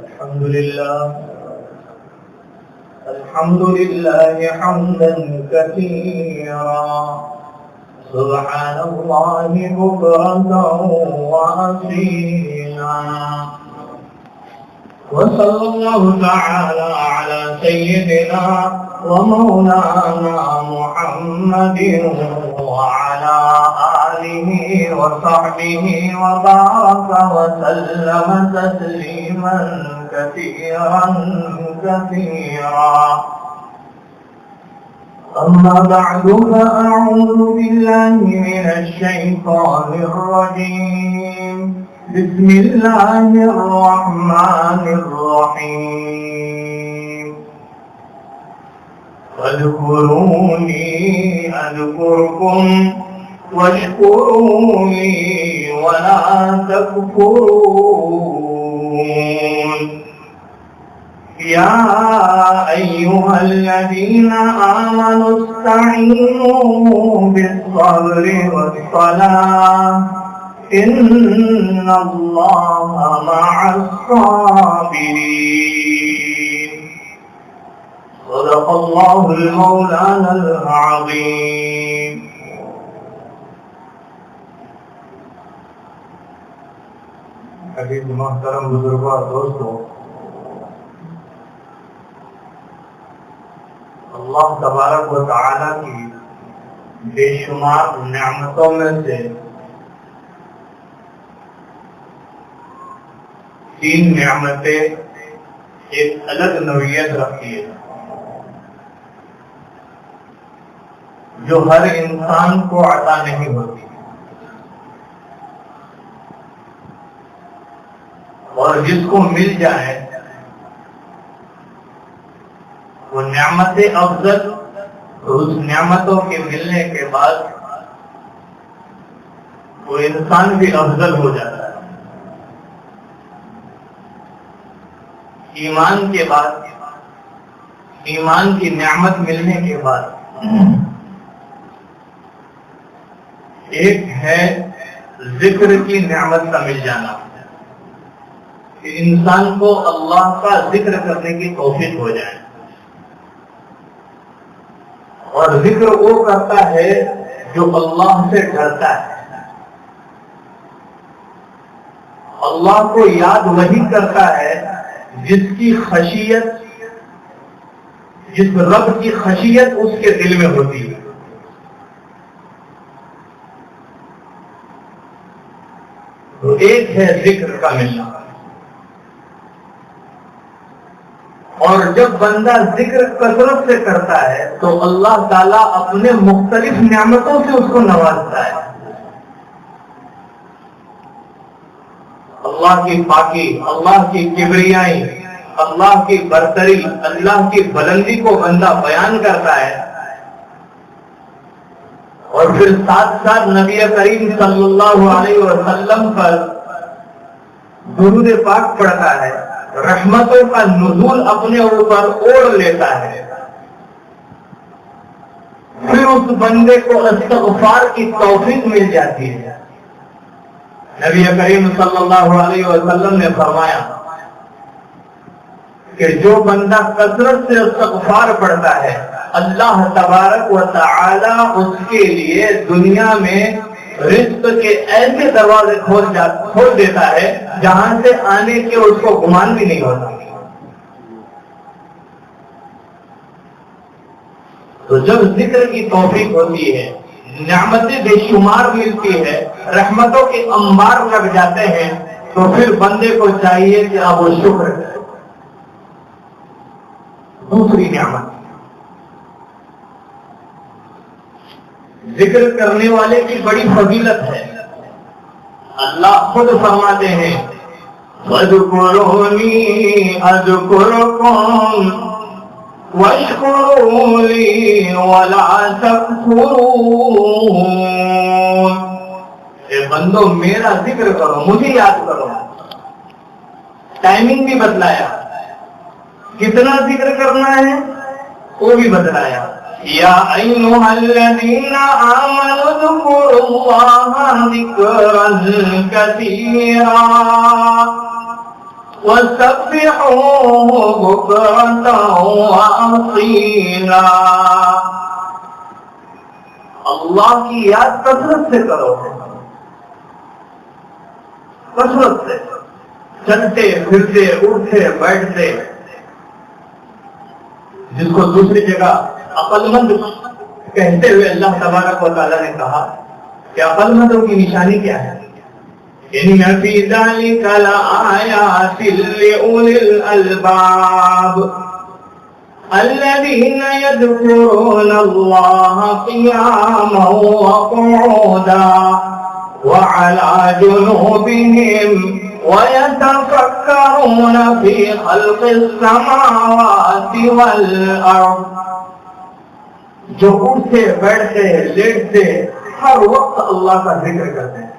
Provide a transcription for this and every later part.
الحمد لله حمدا كثيرا سبحان الله بكرة وأصيلا وصلى الله تعالى على سيدنا ومولانا محمد وعلى آله وصحبه وبارك وسلم تسليما كثيرا كثيرا. أما بعد فأعوذ بالله من الشيطان الرجيم. بسم الله الرحمن الرحيم. فاذكروني أذكركم واشكروا لي ولا تكفرون. يا أيها الذين آمنوا استعينوا بالصبر والصلاة إن الله مع الصابرين. صدق الله المولانا العظيم. عزیز محترم بزرگوں اور دوستوں، اللہ تبارک و تعالیٰ کی بے شمار نعمتوں میں سے تین نعمتیں ایک الگ نوعیت رکھی ہے جو ہر انسان کو عطا نہیں ہوتی، اور جس کو مل جائے وہ نعمت افضل، تو اس نعمتوں کے ملنے کے بعد وہ انسان بھی افضل ہو جاتا ہے. ایمان کے بعد، ایمان کی نعمت ملنے کے بعد ایک ہے ذکر کی نعمت کا مل جانا، کہ انسان کو اللہ کا ذکر کرنے کی توفیق ہو جائے. اور ذکر وہ کرتا ہے جو اللہ سے ڈرتا ہے. اللہ کو یاد وہی کرتا ہے جس کی خشیت، جس رب کی خشیت اس کے دل میں ہوتی ہے. تو ایک ہے ذکر کا ملنا. اور جب بندہ ذکر کثرت سے کرتا ہے تو اللہ تعالیٰ اپنے مختلف نعمتوں سے اس کو نوازتا ہے. اللہ کی پاکی، اللہ کی کبریائی، اللہ کی برتری، اللہ کی بلندی کو بندہ بیان کرتا ہے، اور پھر ساتھ ساتھ نبی کریم صلی اللہ علیہ وسلم پر درود پاک پڑھتا ہے، رحمتوں کا نزول اپنے اوپر اوڑھ لیتا ہے. پھر اس بندے کو استغفار کی توفیق مل جاتی ہے. نبی کریم صلی اللہ علیہ وسلم نے فرمایا کہ جو بندہ کثرت سے استغفار پڑھتا ہے، اللہ تبارک و تعالی اس کے لیے دنیا میں رزق کے ایسے دروازے کھول دیتا ہے جہاں سے آنے کے اس کو گمان بھی نہیں ہوتا. تو جب ذکر کی توفیق ہوتی ہے، نعمتیں بے شمار ملتی ہے، رحمتوں کے انبار لگ جاتے ہیں، تو پھر بندے کو چاہیے کہ اب وہ شکر کرے. دوسری نعمت، ذکر کرنے والے کی بڑی فضیلت ہے. اللہ خود فرماتے ہیں فَاذْكُرُونِي أَذْكُرْكُمْ وَاشْكُرُوا لِي وَلَا تَكْفُرُونَ. اے بندو میرا ذکر کرو، مجھے یاد کرو. ٹائمنگ بھی بتلایا، کتنا ذکر کرنا ہے وہ بھی بتلایا. یا ایھا الذین آمنوا اذکروا اللہ ذکرا کثیرا وَسَبِّحُوهُ بُكْرَةً وَأَصِيلًا. اللہ کی یاد کثرت سے کرو، کثرت سے، چلتے پھرتے اٹھتے بیٹھتے. جس کو دوسری جگہ عقل مند کہتے ہوئے اللہ تبارک و تعالیٰ نے کہا کہ عقل مندوں کی نشانی کیا ہے؟ إِنَّ فِي ذَلِكَ لَآيَاتٍ لِأُولِي الْأَلْبَابِ الَّذِينَ يَذْكُرُونَ اللَّهَ قِيَامًا وَقُعُودًا وَعَلَى جُنُوبِهِمْ وَيَتَفَكَّرُونَ فِي خَلْقِ السَّمَاوَاتِ وَالْأَرْضِ. جو اٹھتے بیٹھتے لیٹتے ہر وقت اللہ کا ذکر کرتے ہیں.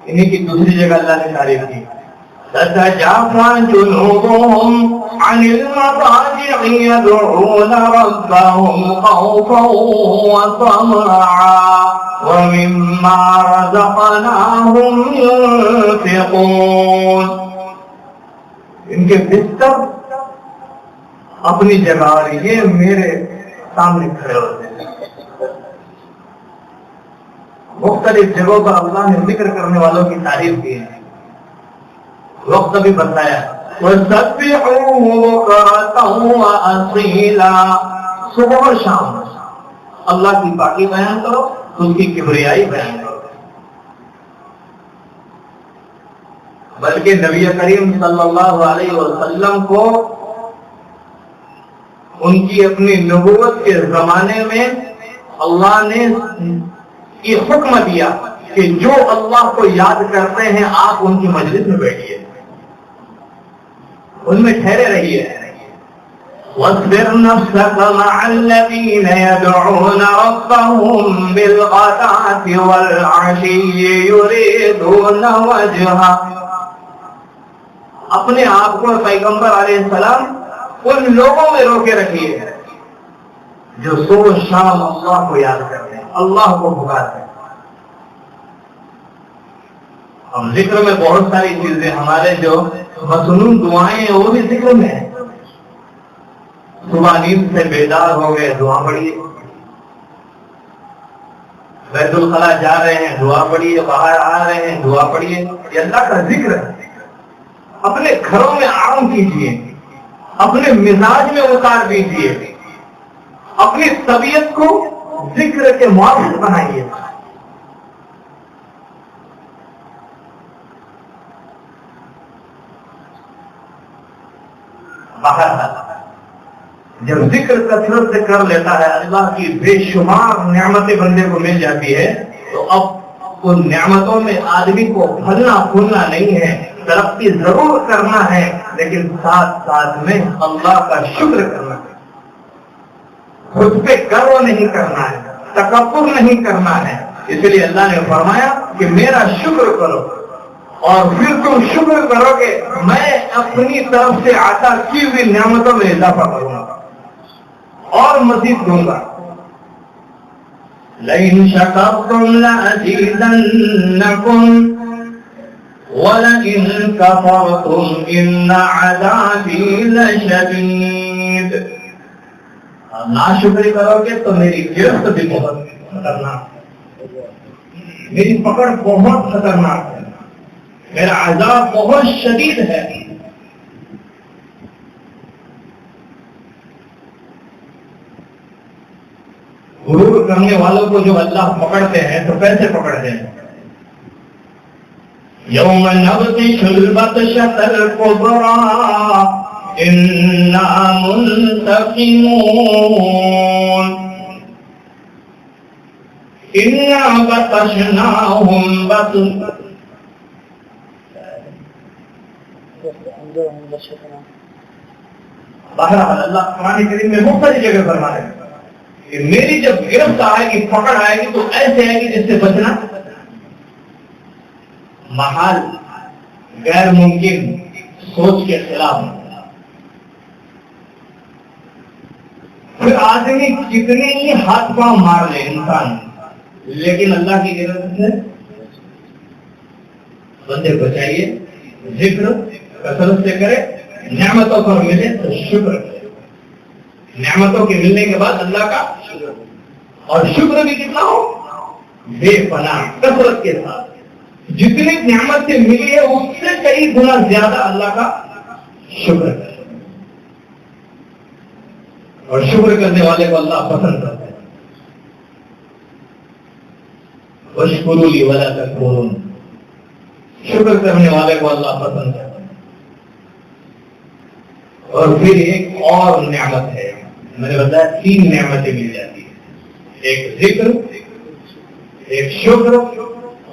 انہیں کی دوسری جگہ اللہ نے تعریف کی تتجافى جنوبهم عن المضاجع يدعون ربهم خوفا وطمعا ومما رزقناهم ينفقون. ان کے بستر اپنی جگہ اور یہ میرے سامنے کھڑے ہوتے ہیں. مختلف جگہوں پر اللہ نے ذکر کرنے والوں کی تعریف کی ہے. وقت بھی بتایا وَسَبِّحُوهُ بُكْرَةً وَأَصِيلًا. صبح اور شام اللہ کی پاکی بیان کرو، اس کی کبریائی بیان کرو. بلکہ نبی کریم صلی اللہ علیہ وسلم کو ان کی اپنی نبوت کے زمانے میں اللہ نے یہ حکم دیا کہ جو اللہ کو یاد کرتے ہیں آپ ان کی مجلس میں بیٹھیے، ان میں ٹھہرے رہیے. وَاصْبِرْ نَفْسَكَ مَعَ الَّذِينَ يَدْعُونَ رَبَّهُمْ بِالْغَدَاةِ وَالْعَشِيِّ يُرِيدُونَ وَجْهَهُ. اپنے آپ کو پیغمبر علیہ السلام ان لوگوں میں روکے رکھیے جو صبح شام اللہ کو یاد کرتے ہیں، اللہ کو پکارتے ہیں. ہم ذکر میں بہت ساری چیزیں، ہمارے جو مصنون دعائیں ہیں وہ بھی ذکر میں ہیں. صبح نیند سے بیدار ہو گئے دعا پڑھیے، بیت الخلا جا رہے ہیں دعا پڑھیے، باہر آ رہے ہیں دعا پڑھیے. یہ اللہ کا ذکر ہے. اپنے گھروں میں عام کیجیے، اپنے مزاج میں اتار دیجیے، اپنی طبیعت کو ذکر کے موافق بنائیے. باہر جب ذکر کثرت سے کر لیتا ہے اللہ کی بے شمار نعمتیں بندے کو مل جاتی ہے، تو اب ان نعمتوں میں آدمی کو پھلنا پھولنا نہیں ہے، ترقی ضرور کرنا ہے لیکن ساتھ ساتھ میں اللہ کا شکر کرنا ہے. خود پہ گرو نہیں کرنا ہے، تکبر نہیں کرنا ہے. اس لیے اللہ نے فرمایا کہ میرا شکر کرو، اور پھر تم شکر کرو کہ میں اپنی طرف سے عطا کی ہوئی نعمتوں میں اضافہ کروں گا اور مزید دوں گا. لَئِن شَكَرْتُمْ لَأَزِيدَنَّكُمْ وَلَئِن كَفَرْتُمْ إِنَّ عَذَابِي لَشَدِيدٌ. ناشکری کرو گے تو میری گرفت بھی بہت خطرناک، میری پکڑ بہت خطرناک ہے، میرا عذاب بہت شدید ہے. غرور کرنے والوں کو جو اللہ پکڑتے ہیں تو کیسے پکڑتے ہیں؟ یوم نبطش البطشۃ الکبریٰ انا منتقمون انا بطشناہم بہرحال اللہ قرآن کریم میں مختلف جگہ فرما رہے ہیں کہ میری جب گرفت آئے گی، پکڑ آئے گی تو ایسے آئے گی جس سے بچنا محال، غیر ممکن، سوچ کے خلاف. پھر آدمی کتنے ہی ہاتھ پاؤں مار لے انسان، لیکن اللہ کی گرفت سے بندے کو چاہیے ذکر کثرت سے کرے، نعمتوں پر ملے تو شکر کرے، نعمتوں کے ملنے کے بعد اللہ کا شکر، اور شکر بھی کتنا ہو؟ بے پناہ کثرت کے ساتھ، جتنی نعمت سے ملی ہے اس سے کئی گنا زیادہ اللہ کا شکر کرے، اور شکر کرنے والے کو اللہ پسند کرتا ہے۔ وَاشْكُرُوا لِي وَلَا تَكْفُرُونَ، شکر کرنے والے کو اللہ پسند کرتا ہے۔ اور پھر ایک اور نعمت ہے، میں نے بتایا 3 نعمتیں مل جاتی ہیں، ایک ذکر، ایک شکر،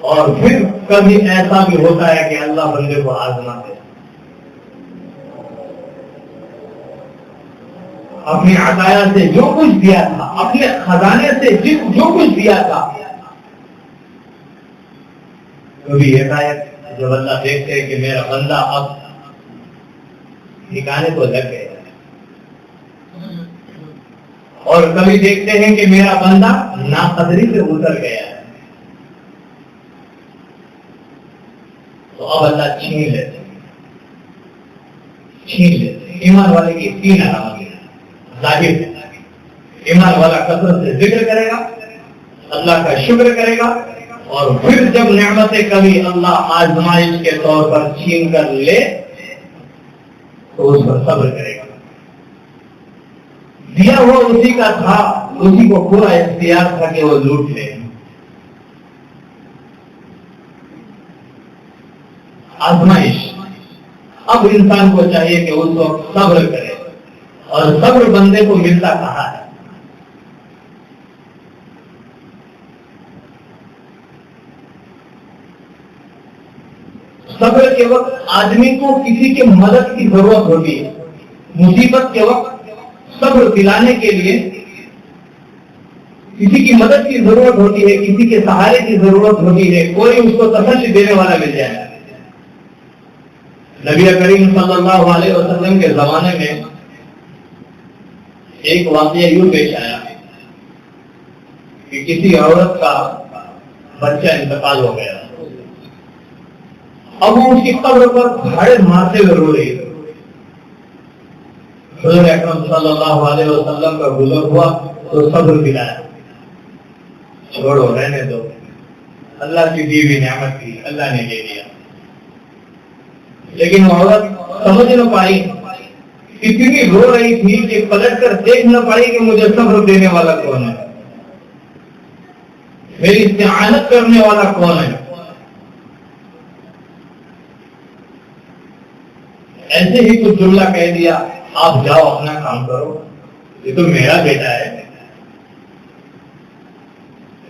اور پھر کبھی ایسا بھی ہوتا ہے کہ اللہ بندے کو آزماتے ہیں، اپنی عطایا سے جو کچھ دیا تھا، اپنے خزانے سے جو کچھ دیا تھا، کبھی ہدایت جب اللہ دیکھتے ہیں کہ میرا بندہ اب ٹھکانے کو لگ گیا، اور کبھی دیکھتے ہیں کہ میرا بندہ ناقدری سے اتر گیا ہے، تو اب اللہ چھین لیتے، ایمان والے کی 3 علامتیں ظاہر ہے۔ ایمان والا کثرت سے ذکر کرے گا، اللہ کا شکر کرے گا، اور پھر جب نعمتیں کبھی اللہ آزمائش کے طور پر چھین کر لے تو اس پر صبر کرے گا، دیا ہوا اسی کا تھا، اسی کو پورا اختیار تھا کہ وہ لوٹ لے۔ آزمائش، اب انسان کو چاہیے کہ اس وقت صبر کرے، اور صبر بندے کو ملتا کہاں ہے؟ صبر کے وقت آدمی کو کسی کے مدد کی ضرورت ہوتی ہے، مصیبت کے وقت صبر دلانے کے لیے کسی کی مدد کی ضرورت ہوتی ہے، کسی کے سہارے کی ضرورت ہوتی ہے، کوئی اس کو تسلی دینے والا مل جائے۔ نبی کریم صلی اللہ علیہ وسلم کے زمانے میں ایک واقعہ یوں پیش آیا کہ کسی عورت کا بچہ انتقال ہو گیا، اب وہ اس کی قبر پر بھاڑے مارتے ہوئے رو رہی تھی۔ حضور اکرم صلی اللہ علیہ وسلم کا گزر ہوا تو صبر دلایا، چھوڑو رہنے دو، اللہ کی دی ہوئی نعمت تھی، اللہ نے لے لیا۔ لیکن وہ عورت سمجھ نہ پائی، اتنی رو رہی تھی کہ پلٹ کر دیکھ نہ پائی کہ مجھے صبر دینے والا کون ہے، میری استعانت کرنے والا کون ہے۔ ایسے ہی کچھ جملہ کہہ دیا، آپ جاؤ اپنا کام کرو، یہ تو میرا بیٹا ہے۔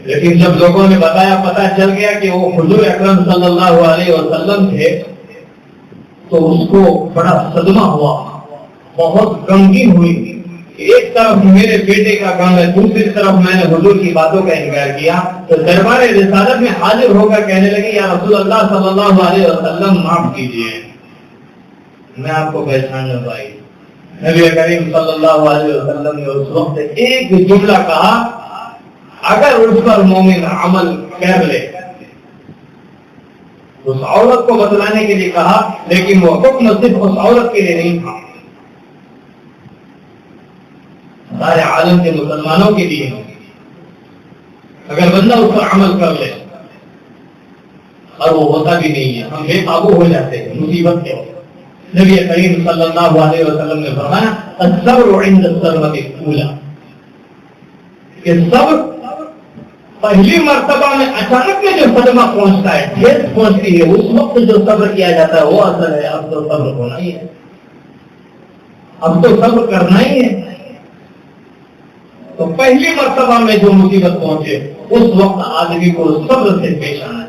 لیکن جب لوگوں نے بتایا، پتا چل گیا کہ وہ حضور اکرم صلی اللہ علیہ وسلم تھے، تو اس کو بڑا صدمہ ہوا، بہت غمگین ہوئی۔ ایک طرف میرے بیٹے کا غم ہے، دوسری طرف میں نے حضور کی باتوں کا انکار کیا، تو دربار رسالت میں حاضر ہو کر کہنے لگے، یا رسول اللہ صلی اللہ علیہ وسلم معاف کیجیے، میں آپ کو پہچان نہ پائی۔ نبی کریم صلی اللہ علیہ وسلم نے اس وقت ایک جملہ کہا، اگر اس پر مومن عمل کر لے، اس عورت کو بتلانے کے لیے کہا، لیکن وہ حکم صرف اس عورت کے لیے نہیں تھا، سارے عالم کے مسلمانوں کے لیے۔ اگر بندہ اس پر عمل کر لے، اور وہ ہوتا بھی نہیں ہے، ہم بے قابو ہو جاتے ہیں مصیبت کے وقت۔ نبی کریم صلی اللہ علیہ وسلم نے فرمایا، الصبر عند الصدمۃ الاولى، کہ صبر پہلی مرتبہ میں اچانک میں جو صدمہ پہنچتا ہے، ٹھیس پہنچتی ہے، اس وقت جو صبر کیا جاتا ہے وہ اثر ہے۔ اب تو صبر ہونا ہی ہے، اب تو صبر کرنا ہی ہے۔ تو پہلی مرتبہ میں جو مصیبت پہنچے، اس وقت آدمی کو صبر سے پیش آنا